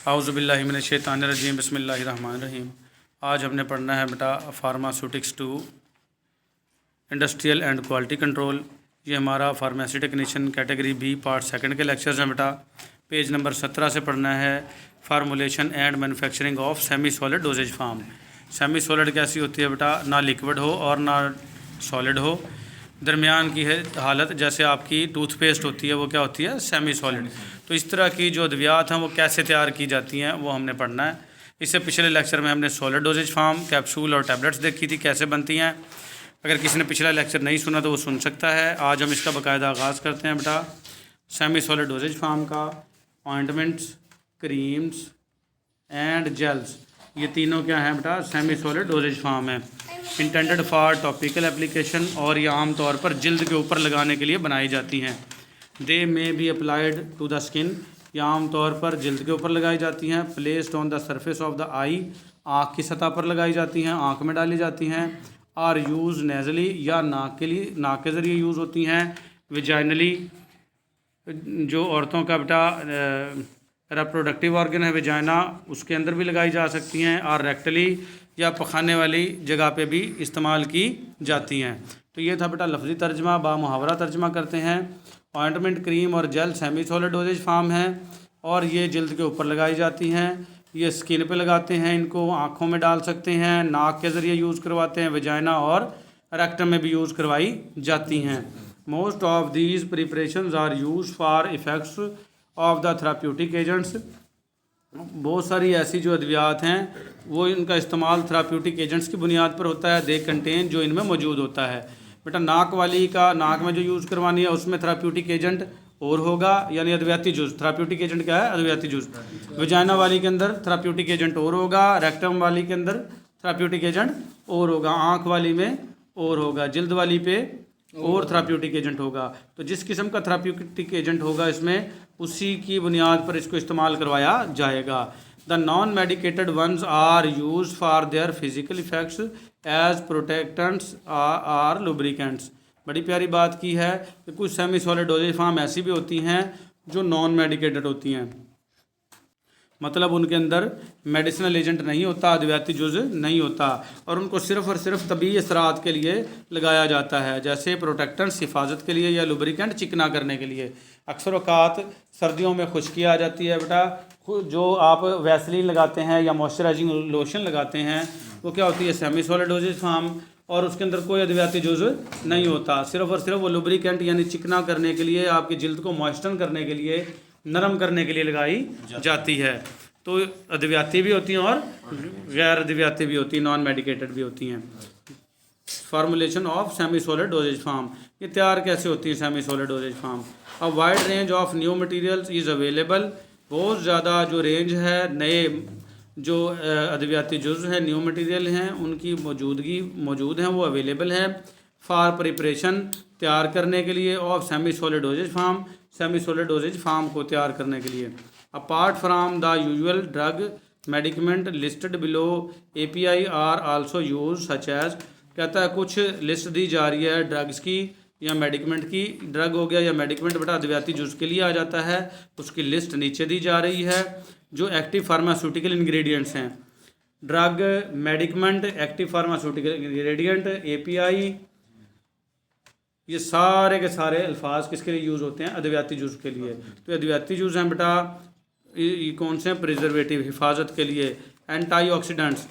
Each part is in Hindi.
औज़ुबिल्लाहिमिनश्शैतानिर्रजीम बिस्मिल्लाहिर्रहमानिर्रहीम। आज हमने पढ़ना है बेटा pharmaceutics two industrial and quality control. ये हमारा pharmacy technician category B part second के लेक्चर्स हैं बेटा। पेज नंबर 17 से पढ़ना है formulation and manufacturing of semi solid dosage form. Semi solid कैसी होती है बेटा? ना लिक्विड हो और ना सॉलिड हो, दरमियान की है हालत। जैसे आपकी टूथपेस्ट होती है वो क्या होती है? Semi solid. तो इस तरह की जो अद्वियात हैं वो कैसे तैयार की जाती हैं वो हमने पढ़ना है। इससे पिछले लेक्चर में हमने सॉलिड डोजेज फार्म, कैप्सूल और टैबलेट्स देखी थी कैसे बनती हैं। अगर किसी ने पिछला लेक्चर नहीं सुना तो वो सुन सकता है। आज हम इसका बाकायदा आगाज़ करते हैं बेटा। सेमी सॉलिड डोजेज फार्म का ऑइंटमेंट्स, क्रीम्स एंड जेल्स, ये तीनों क्या हैं बेटा? सेमी सॉलिड डोजेज फार्म है। इंटेंडेड फॉर टॉपिकल एप्लीकेशन, और ये आम तौर पर जिल्द के ऊपर लगाने के लिए बनाई जाती हैं। They may be applied to the skin, ये आम तौर पर जिल्द के ऊपर लगाई जाती हैं। Placed on the surface of the eye, आँख की सतह पर लगाई जाती हैं, आँख में डाली जाती हैं। आर यूज़ नेज़ली, या नाक के लिए, नाक के ज़रिए यूज़ होती हैं। विजाइनली, जो औरतों का बेटा रिप्रोडक्टिव ऑर्गन है विजाइना, उसके अंदर भी लगाई जा सकती हैं। और रेक्टली, या पखाने वाली जगह पे भी इस्तेमाल की जाती हैं। तो ये था बेटा लफ्ज़ी तर्जमा। बा मुहावरा तर्जमा करते हैं। ऑइंटमेंट, क्रीम और gel semi solid dosage form है और ये जल्द के ऊपर लगाई जाती हैं। ये स्किन पे लगाते हैं, इनको आँखों में डाल सकते हैं, नाक के ज़रिए यूज़ करवाते हैं, विजाइना और रेक्टम में भी यूज़ करवाई जाती हैं। Most of these preparations are use for effects of the therapeutic agents. बहुत सारी ऐसी जो अद्वियात हैं वो इनका इस्तेमाल थेराप्यूटिक एजेंट्स की बुनियाद पर होता है। दे कंटेन, जो इनमें मौजूद होता है बेटा। नाक वाली का, नाक में जो यूज़ करवानी है उसमें थेराप्यूटिक एजेंट और होगा, यानी अद्वियाती जुज़। थेराप्यूटिक एजेंट क्या है? अद्वियाती जुज़। विजाइना वाली के अंदर थेराप्यूटिक एजेंट और होगा, रेक्टम वाली के अंदर थेराप्यूटिक एजेंट और होगा, आँख वाली में और होगा, जिल्द वाली पे और थेराप्यूटिक एजेंट होगा। तो जिस किस्म का थेराप्यूटिक एजेंट होगा इसमें, उसी की बुनियाद पर इसको इस्तेमाल करवाया जाएगा। The non medicated ones are use for their physical effects as protectants or lubricants. बड़ी प्यारी बात की है कि कुछ सेमी सॉलिड डोजेज फार्म ऐसी भी होती हैं जो नॉन मेडिकेटेड होती हैं, मतलब उनके अंदर मेडिसिनल एजेंट नहीं होता, अद्वियाती जुज़ नहीं होता, और उनको सिर्फ़ और सिर्फ तबी असरात के लिए लगाया जाता है। जैसे प्रोटेक्टेंट्स हिफाजत के लिए, या लुब्रिकेंट चिकना करने के लिए। अक्सर औक़ात सर्दियों में खुश्की आ जाती है बेटा, जो आप वैसलीन लगाते हैं या मॉइस्चराइजिंग लोशन लगाते हैं वो क्या होती है? सेमी सॉलिड डोजेज फार्म, और उसके अंदर कोई अद्वियाती जुज़ नहीं होता। सिर्फ़ और सिर्फ वो लुब्रिकेंट यानी चिकना करने के लिए, आपकी जिल्द को मॉइस्चर करने के लिए, नरम करने के लिए लगाई जाती है। तो अद्वियाती भी होती हैं और गैर अद्वियाती भी होती हैं, नॉन मेडिकेटेड भी होती हैं। Formulation of semi solid dosage form, ये तैयार कैसे होती है semi solid dosage form? A wide range of new materials is available, बहुत ज़्यादा जो रेंज है, नए जो अद्वियाती जुज़ है, न्यू मटेरियल हैं, उनकी मौजूद हैं, वो अवेलेबल है। फॉर प्रिपरेशन, तैयार करने के लिए, of semi solid dosage form, semi solid dosage form को तैयार करने के लिए। Apart from the usual drug medicament listed below, API are also use such as, कहता है कुछ लिस्ट दी जा रही है ड्रग्स की या मेडिकमेंट की। ड्रग हो गया या मेडिकमेंट बेटा अद्वियाती जुज़ के लिए आ जाता है, उसकी लिस्ट नीचे दी जा रही है। जो एक्टिव फार्मास्यूटिकल इंग्रेडिएंट्स हैं, drug, medicament, active pharmaceutical ingredient, API, ये सारे के सारे अल्फाज किसके लिए यूज़ होते हैं? अद्वियाती जुज़ के लिए। तो अद्वियाती जुज़ हैं बेटा, ये कौन से हैं? प्रिजर्वेटिव, हिफाजत के लिए, एंटीऑक्सीडेंट्स,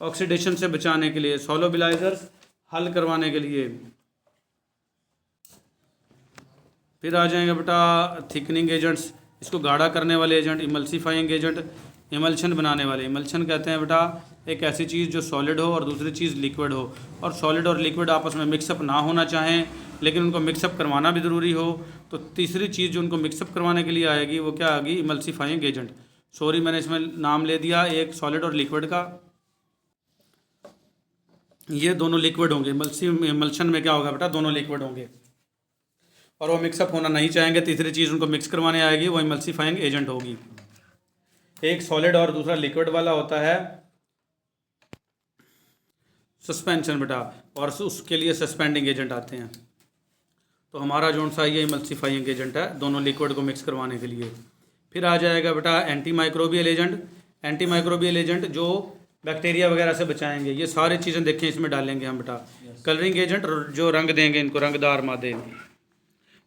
ऑक्सीडेशन से बचाने के लिए, सोलोबिलाइजर्स, हल करवाने के लिए। फिर आ जाएंगे बेटा थिकनिंग एजेंट्स, इसको गाढ़ा करने वाले एजेंट, इमल्सीफाइंग एजेंट, इमल्शन बनाने वाले। इमल्शन कहते हैं बेटा एक ऐसी चीज़ जो सॉलिड हो और दूसरी चीज़ लिक्विड हो, और सॉलिड और लिक्विड आपस में मिक्सअप ना होना चाहें लेकिन उनको मिक्सअप करवाना भी ज़रूरी हो, तो तीसरी चीज़ जो उनको मिक्सअप करवाने के लिए आएगी वो क्या आएगी? Emulsifying agent. सॉरी मैंने इसमें नाम ले दिया एक सॉलिड और लिक्विड का, ये दोनों लिक्विड होंगे। इमल्शन में क्या होगा बेटा? दोनों लिक्विड होंगे और वो मिक्सअप होना नहीं चाहेंगे, तीसरी चीज़ उनको मिक्स करवाने आएगी, वो इमल्सीफाइंग एजेंट होगी। एक सॉलिड और दूसरा लिक्विड वाला होता है सस्पेंशन बेटा, और उसके लिए सस्पेंडिंग एजेंट आते हैं। तो हमारा जो सा ये इमल्सीफाइंग एजेंट है दोनों लिक्विड को मिक्स करवाने के लिए। फिर आ जाएगा बेटा anti microbial agent. Anti microbial agent जो बैक्टीरिया वगैरह से बचाएंगे, ये सारी चीज़ें देखें इसमें डालेंगे हम बेटा। कलरिंग एजेंट जो रंग देंगे इनको, रंगदार मादे।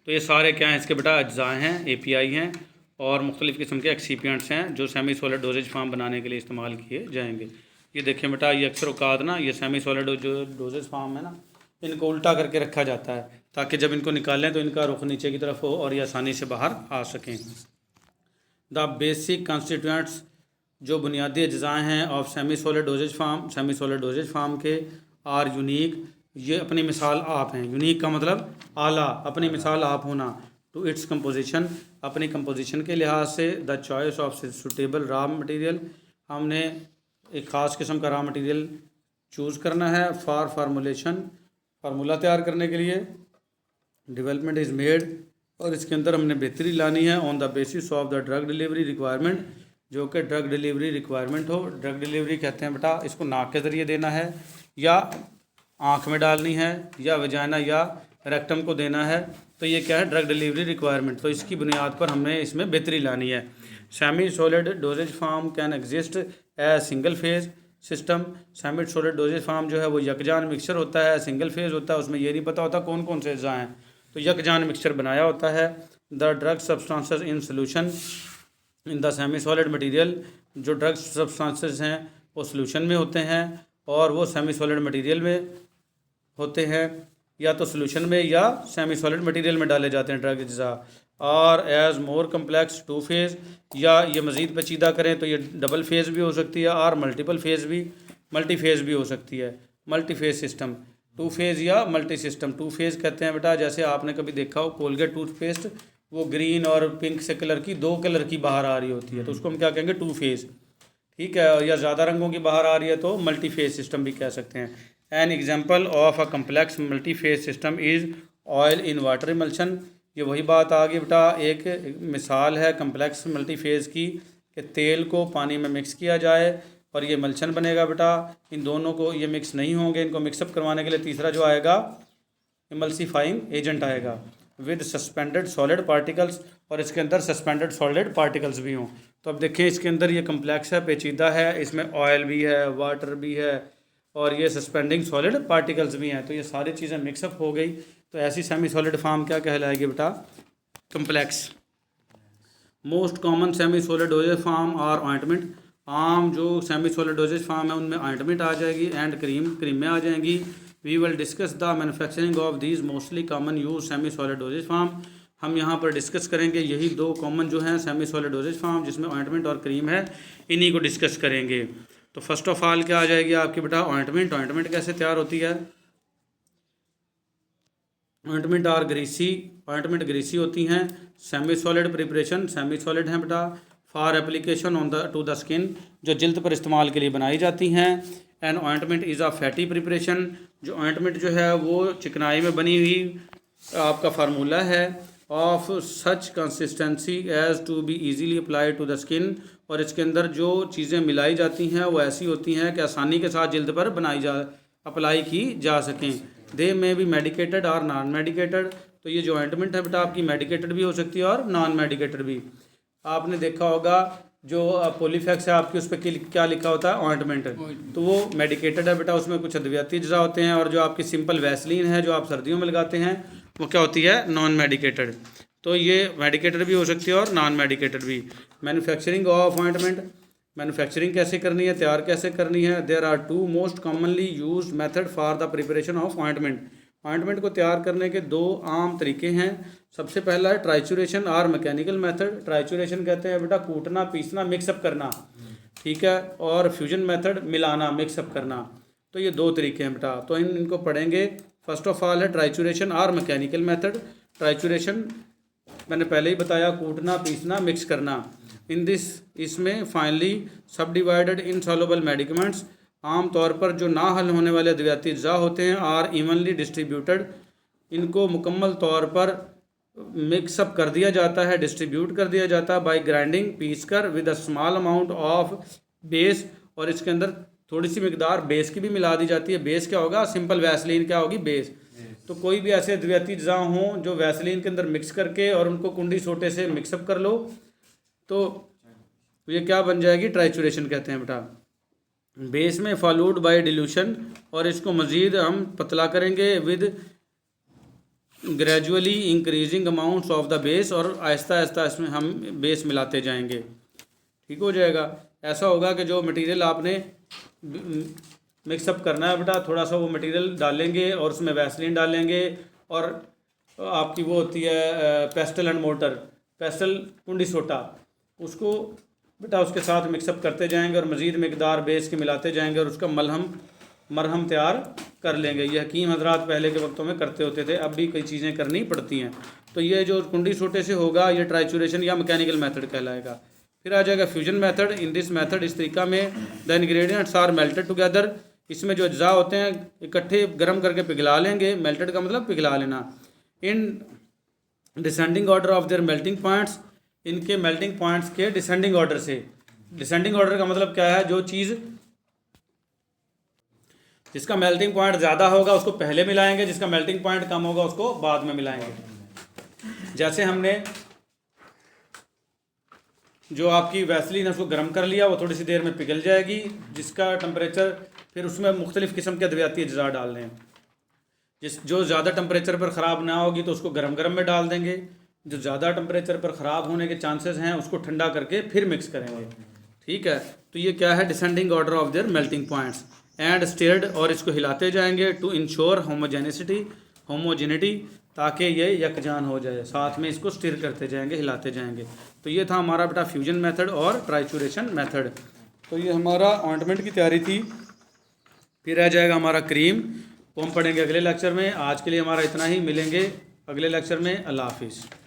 तो ये सारे क्या हैं इसके बेटा, अज्जा हैं, API हैं और मुख्तलिफ़ किस्म के एक्सीपियंट्स हैं जो सेमी सॉलिड डोजेज फार्म बनाने के लिए इस्तेमाल किए जाएंगे। ये देखें बेटा, ये अक्सर औकात ना ये सेमी सॉलिड जो डोजेज फार्म है ना, इनको उल्टा करके रखा जाता है ताकि जब इनको निकालें तो इनका रुख नीचे की तरफ हो और ये आसानी से बाहर आ सकें। द बेसिक कॉन्स्टिट्यूएंट्स जो बुनियादी अज्जा हैं of semi solid dosage form, semi solid dosage form के आर यूनिक, ये अपनी मिसाल आप हैं। यूनिक का मतलब आला, अपनी मिसाल आप होना। टू इट्स कंपोजिशन, अपनी कंपोजिशन के लिहाज से। The choice of suitable raw material, हमने एक ख़ास किस्म का रॉ मटेरियल चूज़ करना है फॉर फार्मूलेशन, फार्मूला तैयार करने के लिए। डेवलपमेंट इज़ मेड, और इसके अंदर हमने बेहतरी लानी है on the basis of the drug delivery requirement, जो कि ड्रग डिलीवरी रिक्वायरमेंट हो। ड्रग डिलीवरी कहते हैं बेटा, इसको नाक के ज़रिए देना है या आँख में डालनी है या वजाना या रेक्टम को देना है। तो ये क्या है, ड्रग डिलीवरी रिक्वायरमेंट। तो इसकी बुनियाद पर हमने इसमें बेहतरी लानी है। Semi solid dosage form can exist as single phase system. Semi solid dosage form जो है वो यकजान मिक्सचर होता है, सिंगल फेज होता है, उसमें ये नहीं पता होता कौन कौन से अज्जा हैं, तो यकजान मिक्सचर बनाया होता है। The drug substances in solution in the semi solid material, जो ड्रग सब्सटेंसेस हैं वो सोल्यूशन में होते हैं और वो सेमी सॉलिड मटेरियल में होते हैं, या तो सोल्यूशन में या सेमी सॉलिड मटेरियल में डाले जाते हैं ड्रग अज्जा। और as more complex two phase, या ये मज़ीद पेचीदा करें तो ये डबल फेज़ भी हो सकती है और मल्टीपल फेज़ भी, मल्टी फेज़ भी हो सकती है। Multi phase system, to phase या मल्टी सिस्टम। टू फेज़ कहते हैं बेटा, जैसे आपने कभी देखा हो कोलगेट टूथपेस्ट, वो ग्रीन और पिंक से कलर की, दो कलर की बाहर आ रही होती है, तो उसको हम क्या कहेंगे, टू फेज़। ठीक है, या ज़्यादा रंगों की बाहर आ रही है तो मल्टी फेज़ सिस्टम भी कह सकते हैं। An example of a complex multi phase system is oil in water emulsion. ये वही बात आ गई बेटा, एक मिसाल है कम्प्लेक्स मल्टी फेज़ की कि तेल को पानी में मिक्स किया जाए और ये मल्शन बनेगा बेटा। इन दोनों को ये मिक्स नहीं होंगे, इनको मिक्सअप करवाने के लिए तीसरा जो आएगा इमल्सीफाइंग एजेंट आएगा विद सस्पेंडेड सॉलिड पार्टिकल्स, और इसके अंदर सस्पेंडेड सॉलिड पार्टिकल्स भी हों। तो अब देखें इसके अंदर ये कम्प्लेक्स है, पेचीदा है, इसमें ऑयल भी है, वाटर भी है और ये सस्पेंडिंग सॉलिड पार्टिकल्स भी हैं। तो ये सारी चीज़ें मिक्सअप हो गई, तो ऐसी सेमी सॉलिड फार्म क्या कहलाएगी बेटा, complex. Most common semi solid dosage form और ऑइंटमेंट, आम जो सेमी सॉलिड डोजेज फार्म है उनमें ऑइंटमेंट आ जाएगी एंड क्रीम में आ जाएंगी। We will discuss the manufacturing of these mostly common use semi solid dosage form. हम यहाँ पर डिस्कस करेंगे यही दो कॉमन जो हैं सेमी सॉलिड डोजेज फार्म जिसमें ऑइंटमेंट और क्रीम है, इन्हीं को डिस्कस करेंगे। तो फर्स्ट ऑफ ऑल क्या आ जाएगी आपकी बेटा, ऑइंटमेंट। ऑइंटमेंट कैसे तैयार होती है, ऑइंटमेंट और ग्रीसी, ऑइंटमेंट ग्रीसी होती हैं। Semi solid preparation, semi solid हैं बेटा, for application on the two the skin, जो जिल्द पर इस्तेमाल के लिए बनाई जाती हैं। And ointment is a fatty preparation, जो ऑइंटमेंट जो है वो चिकनाई में बनी हुई आपका फार्मूला है of such consistency as to be easily applied to the skin, और इसके अंदर जो चीज़ें मिलाई जाती हैं वो ऐसी होती हैं कि आसानी के साथ जिल्द पर अप्लाई की जा सकें। दे में भी मेडिकेटेड और नॉन मेडिकेटेड, तो ये जो ऑइंटमेंट है बेटा आपकी मेडिकेटेड भी हो सकती है और नॉन मेडिकेटेड भी। आपने देखा होगा जो पॉलीफैक्स है आपकी, उस पर क्या लिखा होता है, ऑइंटमेंट, तो वो मेडिकेटेड है बेटा, उसमें कुछ अद्वियाती अज्जा होते हैं। और जो आपकी सिंपल वैसलीन है जो आप सर्दियों में लगाते हैं वो क्या होती है, नॉन मेडिकेटेड। तो ये मेडिकेटेड भी हो सकती है और नॉन मेडिकेटेड भी। मैन्युफैक्चरिंग ऑफ ऑइंटमेंट, मैन्युफैक्चरिंग कैसे करनी है, तैयार कैसे करनी है। There are two most commonly used method for the preparation of ointment. Ointment को तैयार करने के दो आम तरीके हैं। सबसे पहला है ट्राइचुरेशन और मैकेनिकल मेथड। ट्राइचुरेशन कहते हैं बेटा कूटना, पीसना, मिक्सअप करना, ठीक है, और फ्यूजन मेथड मिलाना, मिक्सअप करना। तो ये दो तरीके हैं बेटा, तो इनको पढ़ेंगे। फर्स्ट ऑफ ऑल है ट्राइचुरेशन और मैकेनिकल मेथड। ट्राइचुरेशन मैंने पहले ही बताया, कूटना, पीसना, मिक्स करना। इन दिस, इसमें फाइनली सब डिवाइडेड इनसॉल्युबल मेडिकमेंट्स, आम तौर पर जो ना हल होने वाले अद्वियाती अज्जा होते हैं, आर इवनली डिस्ट्रीब्यूटेड, इनको मुकम्मल तौर पर मिक्सअप कर दिया जाता है, डिस्ट्रीब्यूट कर दिया जाता है बाय ग्राइंडिंग, पीस कर, with a small amount of base, और इसके अंदर थोड़ी सी मिकदार बेस की भी मिला दी जाती है। बेस क्या होगा, सिंपल वैसलीन क्या होगी, बेस। तो कोई भी ऐसे अद्वियाती अज्जा हों जो वैसलीन के अंदर मिक्स करके और उनको कुंडी सोटे से मिक्सअप कर लो, तो ये क्या बन जाएगी, ट्राइचुरेशन कहते हैं बेटा। बेस में फॉलोड बाय डिल्यूशन, और इसको मज़ीद हम पतला करेंगे with gradually increasing amounts of the base, और आहिस्ता आहिस्ता इसमें हम बेस मिलाते जाएंगे, ठीक हो जाएगा। ऐसा होगा कि जो मटेरियल आपने मिक्सअप करना है बेटा, थोड़ा सा वो मटेरियल डालेंगे और उसमें वैसलीन डालेंगे, और आपकी वो होती है पेस्टल एंड मोर्टर, पेस्टल कुंडी सोटा, उसको बेटा उसके साथ मिक्सअप करते जाएंगे और मज़ीद मकदार बेस के मिलाते जाएंगे और उसका मरहम तैयार कर लेंगे। ये हकीम हजरात पहले के वक्तों में करते होते थे, अब भी कई चीज़ें करनी पड़ती हैं। तो ये जो कुंडी सोटे से होगा ये ट्राइचुरेशन या मैकेनिकल मेथड कहलाएगा। फिर आ जाएगा fusion method. In this method, इस तरीका में the ingredients are melted together, इसमें जो अज्जा होते हैं इकट्ठे गर्म करके पिघला लेंगे। मेल्टेड का मतलब पिघला लेना। In descending order of their melting points, इनके मेल्टिंग पॉइंट्स के डिसेंडिंग ऑर्डर से। डिसेंडिंग ऑर्डर का मतलब क्या है, जो चीज़ जिसका मेल्टिंग पॉइंट ज़्यादा होगा उसको पहले मिलाएंगे, जिसका मेल्टिंग पॉइंट कम होगा उसको बाद में मिलाएंगे। जैसे हमने जो आपकी वैसलीन है उसको गर्म कर लिया, वो थोड़ी सी देर में पिघल जाएगी, जिसका टेम्परेचर, फिर उसमें मुख्तलिफ़ किस्म के अद्वियाती अज्जा डाल दें। जो ज़्यादा टेम्परेचर पर ख़राब ना होगी तो उसको गर्म में डाल देंगे, जो ज़्यादा टेम्परेचर पर ख़राब होने के चांसेस हैं उसको ठंडा करके फिर मिक्स करेंगे, ठीक है। तो ये क्या है, descending order of their melting points and stared, और इसको हिलाते जाएंगे टू इंश्योर होमोजेनिटी, ताकि ये यकजान हो जाए। साथ में इसको स्टिर करते जाएंगे, हिलाते जाएंगे। तो ये था हमारा बेटा फ्यूजन मेथड और ट्राइचुरेशन मेथड। तो ये हमारा ऑइंटमेंट की तैयारी थी। फिर आ जाएगा हमारा क्रीम, वो हम पढ़ेंगे अगले लेक्चर में। आज के लिए हमारा इतना ही, मिलेंगे अगले लेक्चर में। अल्लाह हाफिज़।